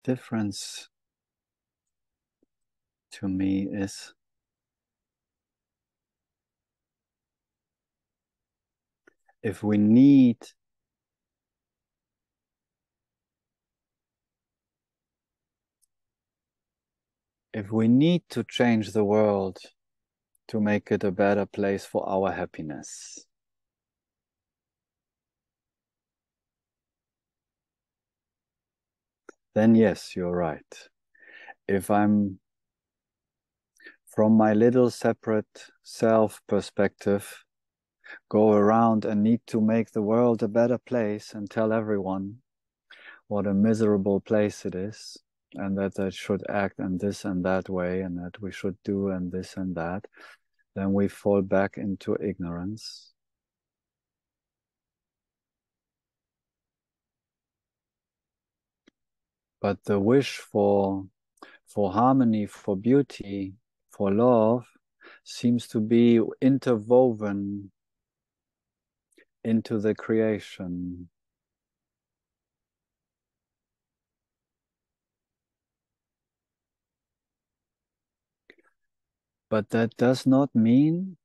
difference to me is if we need to change the world to make it a better place for our happiness, then yes, you're right. If I'm from my little separate self perspective, go around and need to make the world a better place and tell everyone what a miserable place it is, and that I should act in this and that way, and that we should do and this and that, then we fall back into ignorance. But the wish for harmony, for beauty, for love seems to be interwoven into the creation. But that does not mean,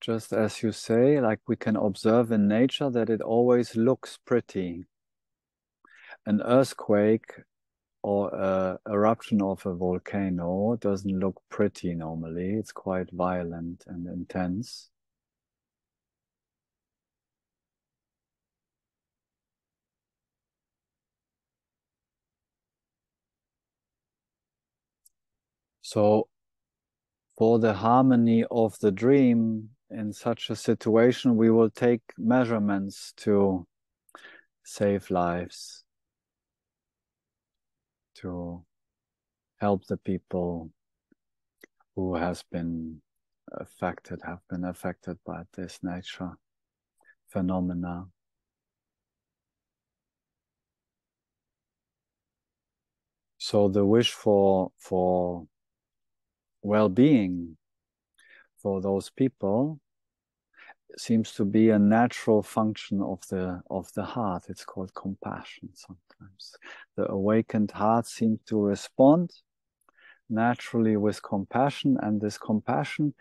just as you say, like we can observe in nature, that it always looks pretty. An earthquake or an eruption of a volcano doesn't look pretty normally. It's quite violent and intense. So for the harmony of the dream in such a situation, we will take measurements to save lives, to help the people who have been affected by this nature phenomena. So the wish for well-being for those people seems to be a natural function of the heart. It's called compassion sometimes. The awakened heart seems to respond naturally with compassion, and this compassion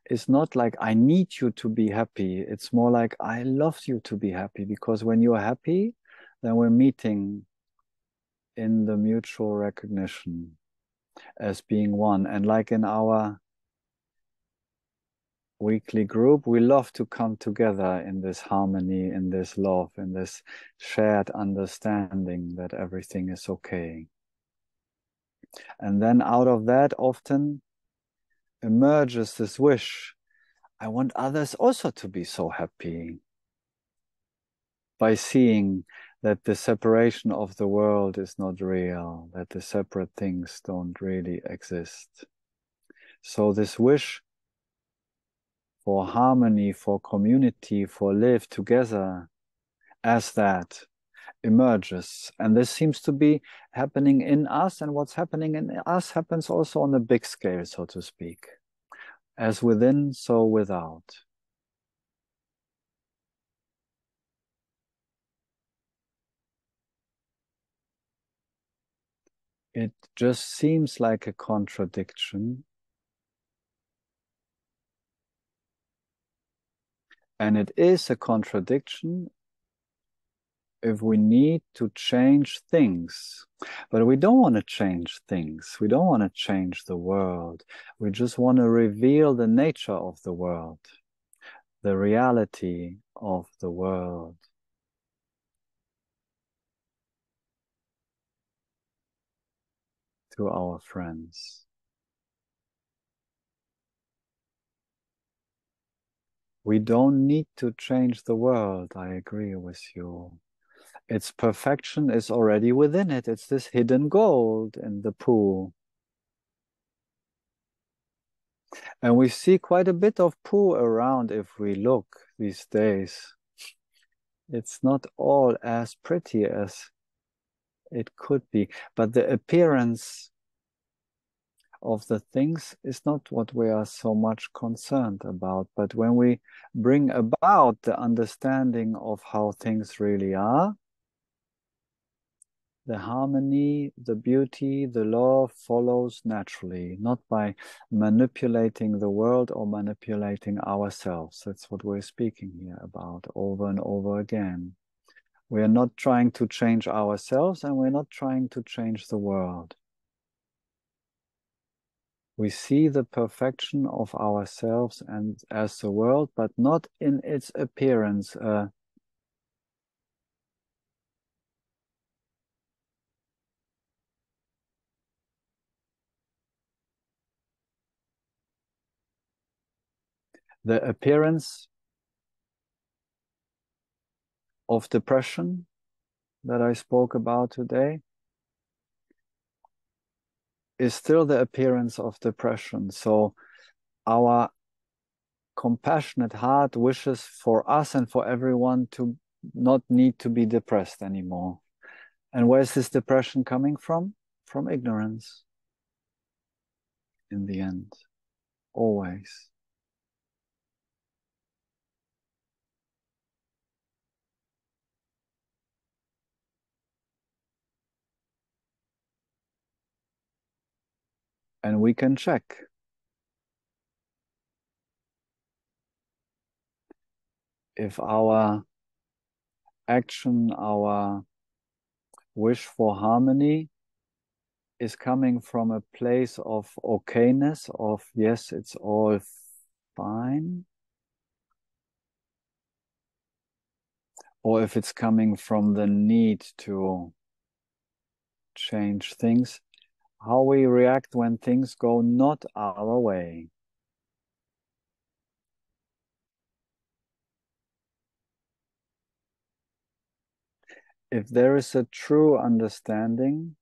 is not like I need you to be happy. It's more like I love you to be happy, because when you're happy, then we're meeting in the mutual recognition as being one. And like in our weekly group, we love to come together in this harmony, in this love, in this shared understanding that everything is okay. And then out of that often emerges this wish, I want others also to be so happy, by seeing that the separation of the world is not real, that the separate things don't really exist. So this wish for harmony, for community, for live together, as that emerges. And this seems to be happening in us, and what's happening in us happens also on a big scale, so to speak. As within, so without. It just seems like a contradiction. And it is a contradiction if we need to change things. But we don't want to change things. We don't want to change the world. We just want to reveal the nature of the world, the reality of the world. To our friends. We don't need to change the world. I agree with you. Its perfection is already within it. It's this hidden gold in the pool. And we see quite a bit of poo around if we look these days. It's not all as pretty as it could be, but the appearance of the things is not what we are so much concerned about. But when we bring about the understanding of how things really are, the harmony, the beauty, the love follows naturally, not by manipulating the world or manipulating ourselves. That's what we're speaking here about over and over again. We are not trying to change ourselves, and we're not trying to change the world. We see the perfection of ourselves and as the world, but not in its appearance. The appearance of depression that I spoke about today is still the appearance of depression. So our compassionate heart wishes for us and for everyone to not need to be depressed anymore. And where is this depression coming from? From ignorance. In the end, always. And we can check. If our action, our wish for harmony is coming from a place of okayness, of yes, it's all fine, or if it's coming from the need to change things, how we react when things go not our way. If there is a true understanding,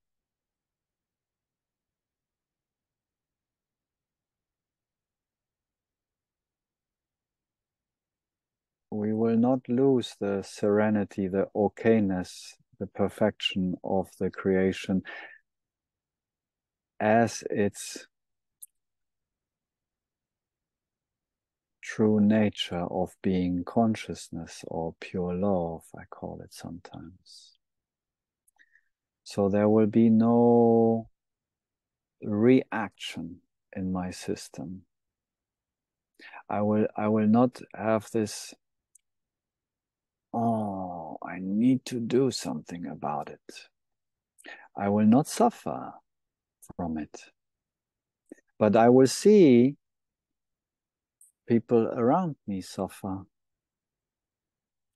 we will not lose the serenity, the okayness, the perfection of the creation as its true nature of being consciousness or pure love, I call it sometimes. So there will be no reaction in my system. I will not have this, oh, I need to do something about it. I will not suffer from it. But I will see people around me suffer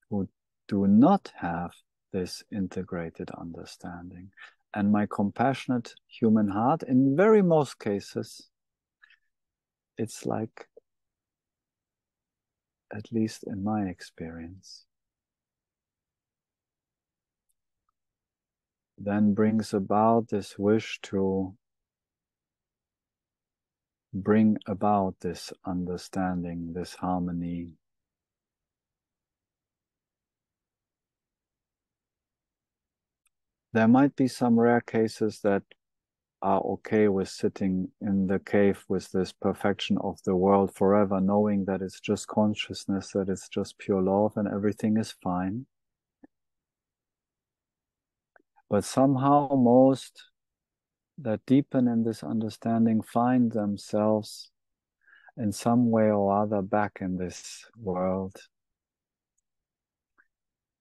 who do not have this integrated understanding. And my compassionate human heart, in very most cases, it's like, at least in my experience, then brings about this wish to bring about this understanding, this harmony. There might be some rare cases that are okay with sitting in the cave with this perfection of the world forever, knowing that it's just consciousness, that it's just pure love and everything is fine. But somehow most that deepen in this understanding find themselves in some way or other back in this world,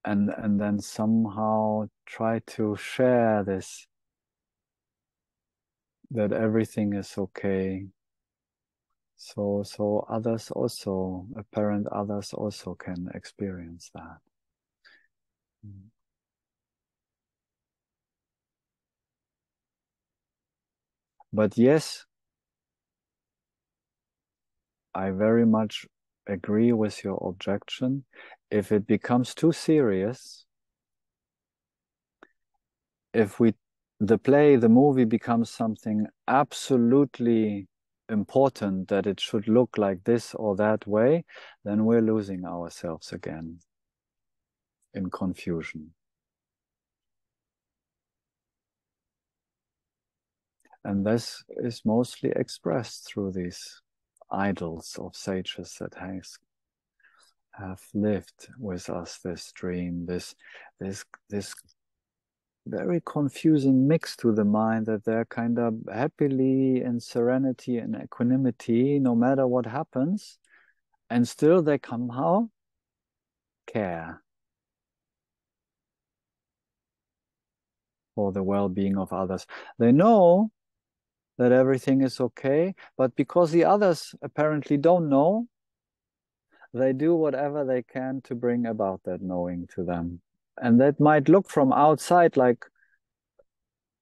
and then somehow try to share this, that everything is okay. So others also, apparent others also can experience that. But yes, I very much agree with your objection. If it becomes too serious, if the movie becomes something absolutely important, that it should look like this or that way, then we're losing ourselves again in confusion. And this is mostly expressed through these idols of sages that have lived with us this dream, this very confusing mix to the mind, that they're kind of happily in serenity and equanimity no matter what happens, and still they somehow care for the well-being of others. They know that everything is okay, but because the others apparently don't know, they do whatever they can to bring about that knowing to them. And that might look from outside like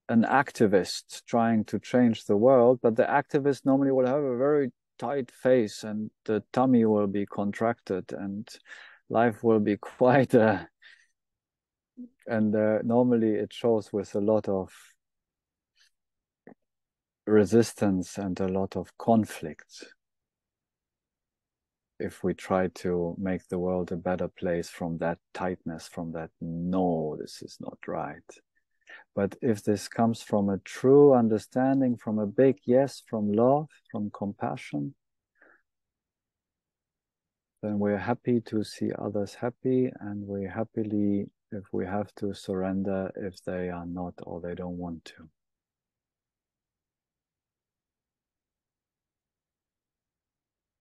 an activist trying to change the world, but the activist normally will have a very tight face, and the tummy will be contracted, and life will be quite and normally it shows with a lot of resistance and a lot of conflict if we try to make the world a better place from that tightness, from that, no, this is not right. But if this comes from a true understanding, from a big yes, from love, from compassion, then we're happy to see others happy, and we happily, if we have to, surrender if they are not or they don't want to.